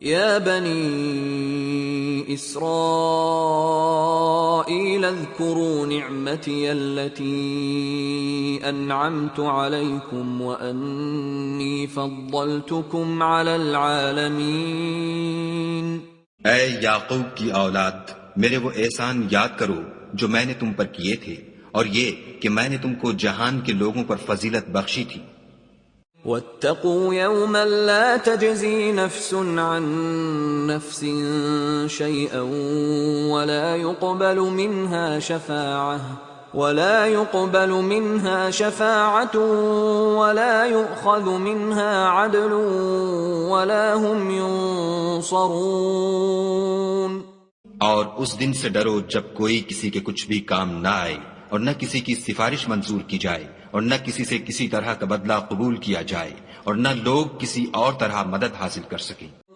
يا بني إسرائيل اذكروا نعمتي التي أنعمت عليكم وأني فضلتكم على العالمين। ऐ याकूब की औलाद, मेरे वो एहसान याद करो जो मैंने तुम पर किए थे, और ये कि मैंने तुमको जहान के लोगों पर फजीलत बख्शी थी। واتقوا يوما لا تجزي نفس عن نفس شيئا ولا يقبل منها شفاعة ولا يؤخذ منها عدل ولا هم ينصرون। और उस दिन से डरो जब कोई किसी के कुछ भी काम न आए, और न किसी की सिफारिश मंजूर की जाए, और न किसी से किसी तरह का बदला कबूल किया जाए, और न लोग किसी और तरह मदद हासिल कर सकें।